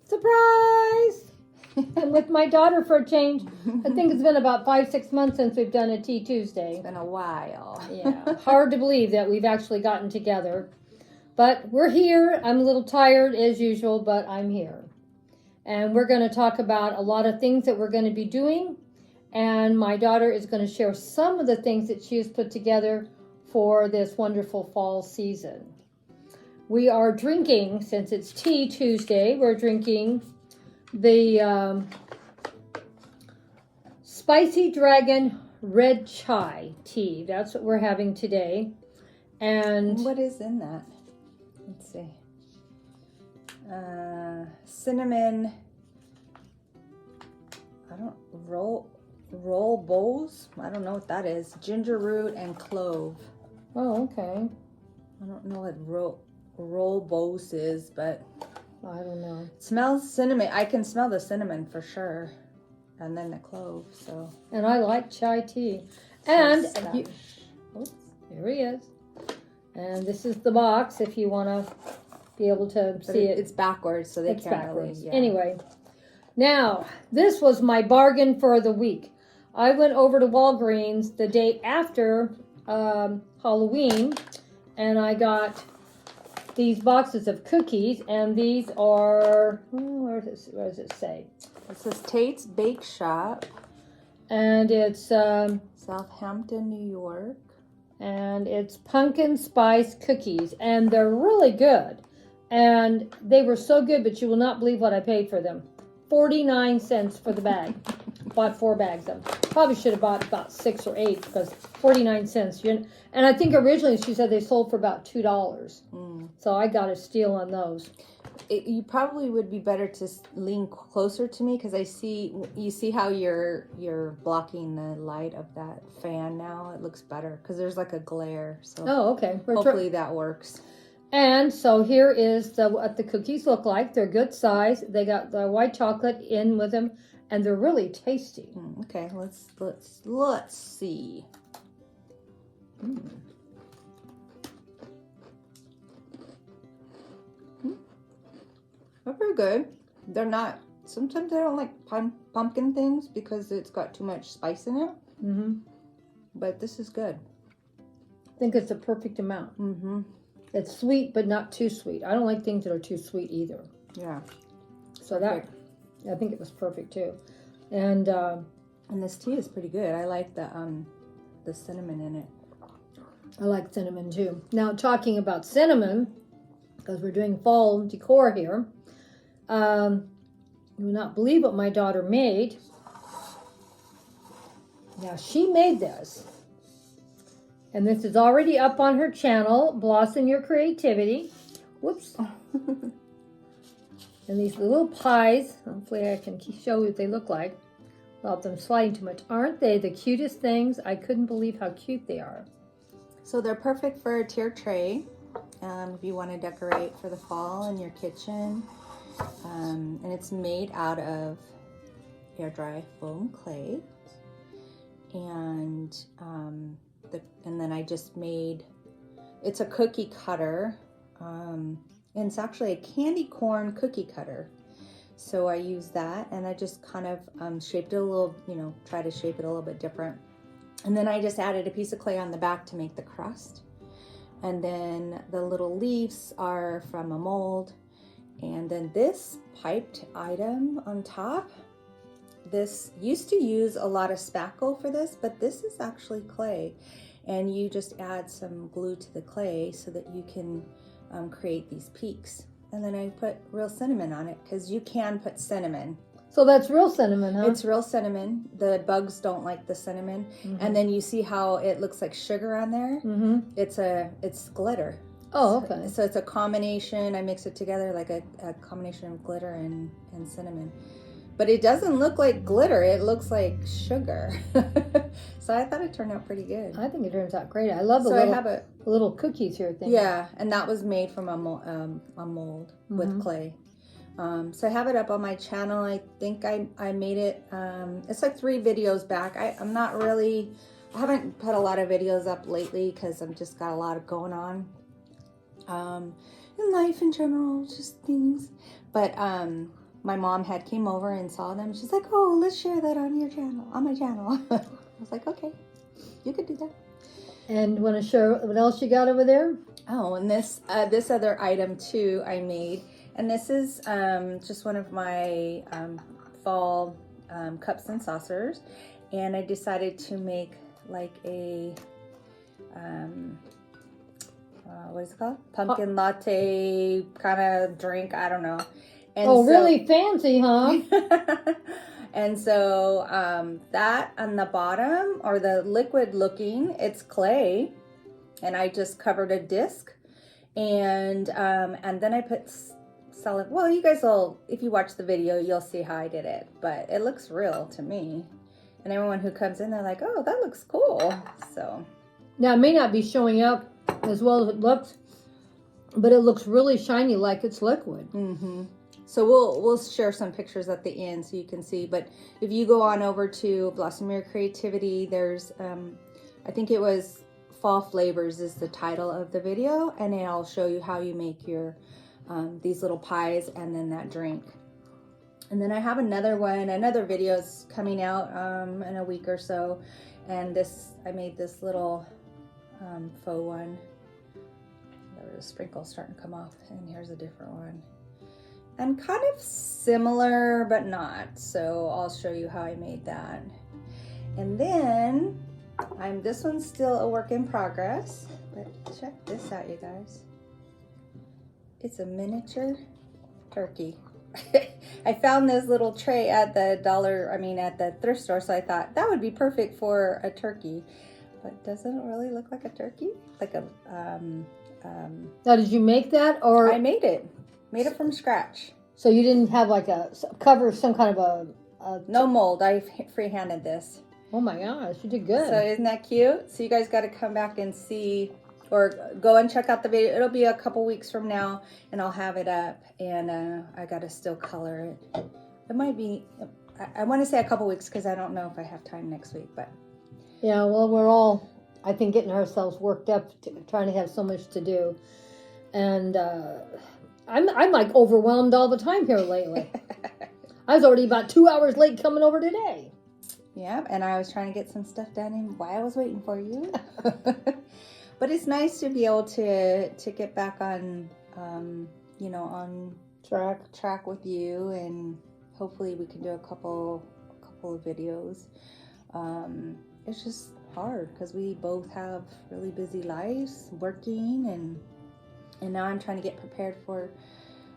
Surprise! I'm with my daughter for a change. I think it's been about 5-6 months since we've done a Tea Tuesday. It's been a while. Yeah, hard to believe that we've actually gotten together. But we're here. I'm a little tired as usual, but I'm here. And we're going to talk about a lot of things that we're going to be doing. And my daughter is going to share some of the things that she has put together for this wonderful fall season. We are drinking, since it's Tea Tuesday, we're drinking the Spicy Dragon Red Chai tea. That's what we're having today. And what is in that? Let's see. Cinnamon. Roll bowls. I don't know what that is. Ginger root and clove. oh, okay. I don't know what roll bowls is, but I don't know. it smells cinnamon. I can smell the cinnamon for sure, and then the clove. So. And I like chai tea. And oops, here he is. And this is the box if you want to be able to see it. It's backwards, so they It's can't backwards. really. Yeah. Anyway, now this was my bargain for the week. I went over to Walgreens the day after Halloween, and I got these boxes of cookies, and these are, where does it say? It says Tate's Bake Shop. And it's Southampton, New York. And it's pumpkin spice cookies, and they're really good. And they were so good, but you will not believe what I paid for them. 49 cents for the bag. Bought 4 bags of them. Probably should have bought about 6 or 8 because 49 cents. And I think originally she said they sold for about $2. So I got a steal on those. You probably would be better to lean closer to me because you see how you're blocking the light of that fan now. It looks better because there's like a glare. So Okay. hopefully that works. And so here is what the cookies look like. They're good size. They got the white chocolate in with them, and they're really tasty. Okay, let's see. They're pretty good. They're not. Sometimes I don't like pumpkin things because it's got too much spice in it. But this is good. I think it's the perfect amount. It's sweet, but not too sweet. I don't like things that are too sweet either. Yeah. So perfect. I think it was perfect too. And this tea is pretty good. I like the cinnamon in it. I like cinnamon too. Now, talking about cinnamon, because we're doing fall decor here, you will not believe what my daughter made. Now, she made this. And this is already up on her channel, Blossom Your Creativity. Whoops. And these little pies, hopefully I can show you what they look like without them sliding too much. Aren't they the cutest things? I couldn't believe how cute they are. So they're perfect for a tier tray if you want to decorate for the fall in your kitchen. And it's made out of air dry foam clay. And then I just made, it's a cookie cutter. And it's actually a candy corn cookie cutter. So I use that, and I just kind of shaped it a little, try to shape it a little bit different. And then I just added a piece of clay on the back to make the crust. And then the little leaves are from a mold. And then this piped item on top, this used to use a lot of spackle for this, but this is actually clay. And you just add some glue to the clay so that you can create these peaks. And then I put real cinnamon on it because you can put cinnamon. So that's real cinnamon, huh? It's real cinnamon. The bugs don't like the cinnamon. And then you see how it looks like sugar on there? It's glitter. Oh, okay. So it's a combination. I mix it together like a combination of glitter and cinnamon. But it doesn't look like glitter. It looks like sugar. So I thought it turned out pretty good. I think it turns out great. I love the little cookies here thing. Yeah, and that was made from a mold with clay. So I have it up on my channel. I think I made it, it's like 3 videos back. I haven't put a lot of videos up lately because I've just got a lot of going on in life in general, just things. But my mom had came over and saw them. She's like, oh, let's share that on your channel, on my channel. I was like, okay, you could do that. And want to share what else you got over there? Oh, and this other item too I made, and this is just one of my fall cups and saucers, and I decided to make like a what is it called? Pumpkin latte kind of drink. I don't know. And oh, really fancy, huh? And so that on the bottom, or the liquid looking, it's clay, and I just covered a disc, and then I put solid. Well, you guys will, if you watch the video, you'll see how I did it, but it looks real to me, and everyone who comes in, they're like, oh, that looks cool. So now it may not be showing up as well as it looks, but it looks really shiny, like it's liquid. Mm-hmm. So we'll share some pictures at the end so you can see. But if you go on over to Blossom Your Creativity, there's I think it was Fall Flavors is the title of the video, and it'll show you how you make your these little pies and then that drink. And then I have another video is coming out in a week or so, and I made this little faux one. There was a sprinkle starting to come off, and here's a different one. And kind of similar, but not. So I'll show you how I made that. And then, this one's still a work in progress, but check this out, you guys. It's a miniature turkey. I found this little tray at the at the thrift store, so I thought that would be perfect for a turkey. But doesn't it really look like a turkey? Like a, Now, did you make that, or? I made it. Made it from scratch. So you didn't have like a cover, some kind of a no mold. I free-handed this. Oh my gosh, you did good. So isn't that cute? So you guys got to come back and see, or go and check out the video. It'll be a couple weeks from now, and I'll have it up. And I got to still color it. It might be, I want to say a couple weeks because I don't know if I have time next week. But yeah, well, we're all, I think, getting ourselves worked up, trying to have so much to do. And I'm like overwhelmed all the time here lately. I was already about 2 hours late coming over today. Yeah, and I was trying to get some stuff done and while I was waiting for you. But it's nice to be able to get back on, on track with you, and hopefully we can do a couple of videos. It's just hard because we both have really busy lives, working, and now I'm trying to get prepared for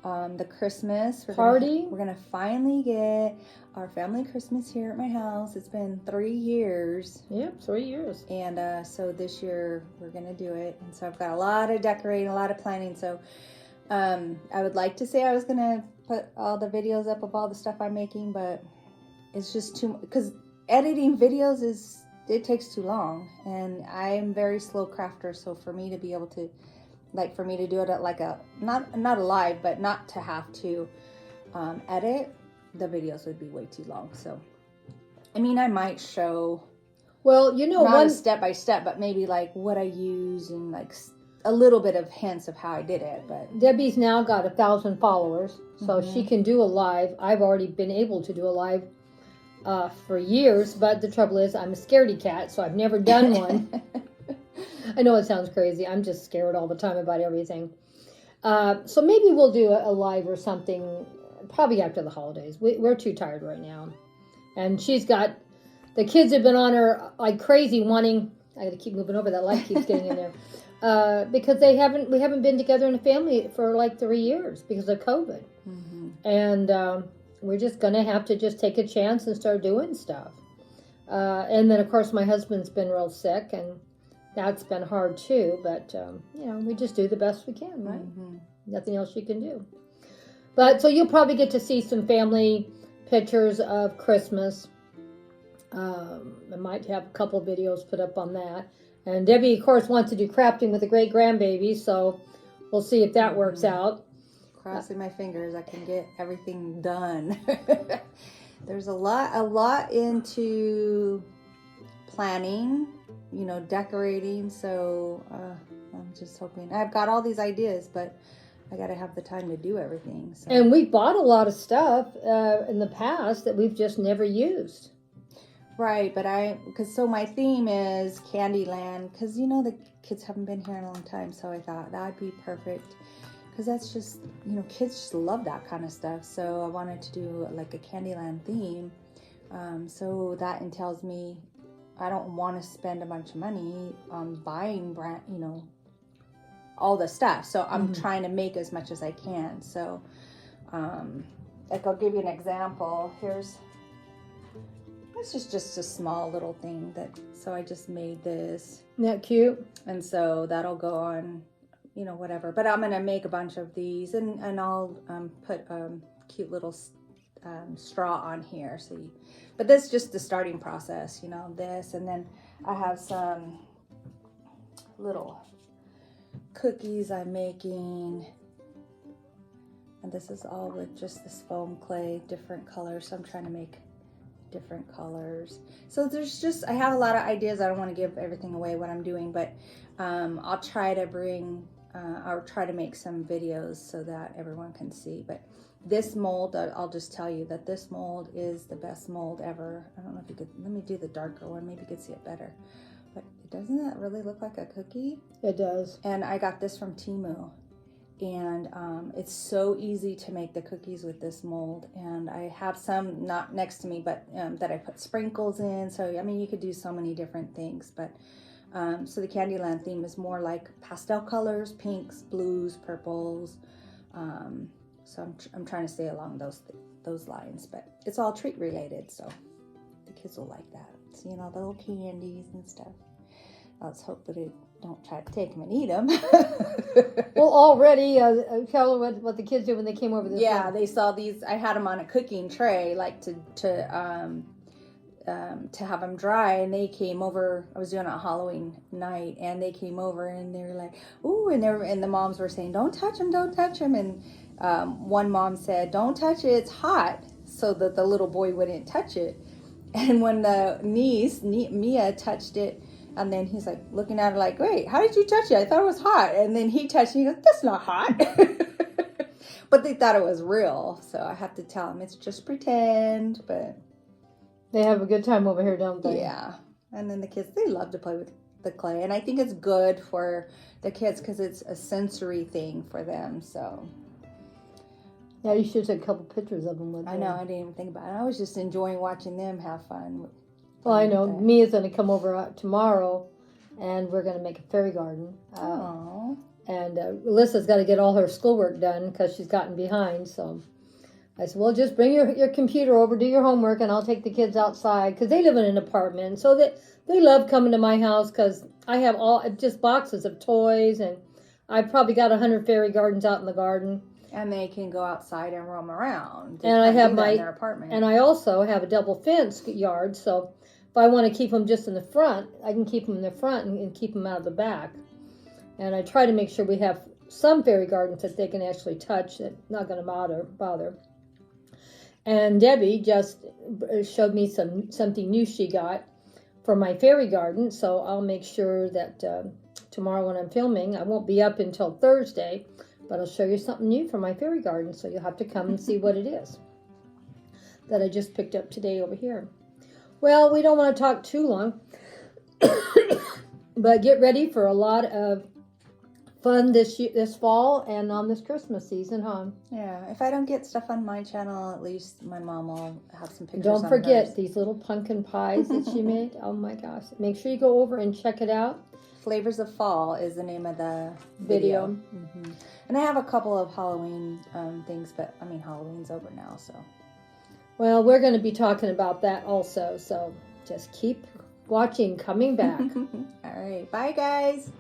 the Christmas party. We're gonna finally get our family Christmas here at my house. It's been 3 years. Yep, 3 years. And so this year we're gonna do it. And so I've got a lot of decorating, a lot of planning. So I would like to say I was gonna put all the videos up of all the stuff I'm making, but it's just too, because editing videos it takes too long, and I'm very slow crafter. So for me to be able to, for me to do it at like not a live, but not to have to edit, the videos would be way too long. So, I mean, I might show, well, not a step by step, but maybe like what I use and like a little bit of hints of how I did it. But Debbie's now got 1,000 followers, so she can do a live. I've already been able to do a live for years, but the trouble is I'm a scaredy cat, so I've never done one. I know it sounds crazy. I'm just scared all the time about everything. So maybe we'll do a live or something, probably after the holidays. We're too tired right now. And the kids have been on her like crazy wanting, I got to keep moving over, that light keeps getting in there. Because we haven't been together in a family for like 3 years because of COVID. Mm-hmm. And we're just going to have to just take a chance and start doing stuff. And then, of course, my husband's been real sick, and that's been hard too, but we just do the best we can, right? Mm-hmm. Nothing else you can do. But so you'll probably get to see some family pictures of Christmas. I might have a couple videos put up on that. And Debbie, of course, wants to do crafting with the great grandbaby, so we'll see if that works out. Crossing my fingers, I can get everything done. There's a lot into planning, decorating. So I'm just hoping. I've got all these ideas, but I got to have the time to do everything. So. And we've bought a lot of stuff in the past that we've just never used. Right, but so my theme is Candyland, because the kids haven't been here in a long time, so I thought that'd be perfect, because that's just, kids just love that kind of stuff, so I wanted to do like a Candyland theme, so that entails me, I don't want to spend a bunch of money on buying brand, all the stuff, so I'm trying to make as much as I can, so, like I'll give you an example, this is just a small little thing so I just made this. Isn't that cute? And so that'll go on, whatever. But I'm going to make a bunch of these and I'll put cute little straw on here. But this is just the starting process, this. And then I have some little cookies I'm making. And this is all with just this foam clay, different colors. So I'm trying to make different colors. So I have a lot of ideas. I don't want to give everything away what I'm doing, but I'll try to make some videos so that everyone can see. But this mold, I'll just tell you that this mold is the best mold ever. I don't know if you could, let me do the darker one, maybe you could see it better. But doesn't that really look like a cookie? It does. And I got this from Temu. And it's so easy to make the cookies with this mold, and I have some not next to me, but that I put sprinkles in. So you could do so many different things, but so the Candyland theme is more like pastel colors, pinks, blues, purples, so I'm trying to stay along those lines, but it's all treat related, so the kids will like that. So the little candies and stuff. Let's hope that it don't try to take them and eat them. Well, already, tell what the kids did when they came over this Yeah, week. they saw these. I had them on a cooking tray, like to have them dry, and they came over. I was doing it on Halloween night, and they came over, and they were like, "Ooh!" And the moms were saying, "Don't touch them, don't touch them." And one mom said, "Don't touch it, it's hot," so that the little boy wouldn't touch it. And when the niece Mia touched it. And then he's like looking at her like, wait, how did you touch it? I thought it was hot. And then he touched it. He goes, that's not hot. But they thought it was real. So I have to tell them it's just pretend. But they have a good time over here, don't they? Yeah. And then the kids, they love to play with the clay. And I think it's good for the kids because it's a sensory thing for them. So. Yeah, you should take a couple pictures of them with them. I know. I didn't even think about it. I was just enjoying watching them have fun. Well, I know Mia's going to come over tomorrow, and we're going to make a fairy garden. And Alyssa's got to get all her schoolwork done because she's gotten behind. So I said, well, just bring your computer over, do your homework, and I'll take the kids outside because they live in an apartment. So they love coming to my house because I have just boxes of toys, and I've probably got 100 fairy gardens out in the garden. And they can go outside and roam around. And I have their apartment. And I also have a double fence yard, so if I want to keep them just in the front, I can keep them in the front and keep them out of the back. And I try to make sure we have some fairy gardens that they can actually touch, that's not going to bother. And Debbie just showed me something new she got for my fairy garden, so I'll make sure that tomorrow when I'm filming, I won't be up until Thursday, but I'll show you something new for my fairy garden, so you'll have to come and see what it is that I just picked up today over here. Well, we don't want to talk too long, but get ready for a lot of fun this fall and on this Christmas season, huh? Yeah, if I don't get stuff on my channel, at least my mom will have some pictures. Don't forget these little pumpkin pies that she made. Oh my gosh. Make sure you go over and check it out. Flavors of Fall is the name of the video. Mm-hmm. And I have a couple of Halloween things, but Halloween's over now, so. Well, we're going to be talking about that also, so just keep watching, coming back. All right, bye guys.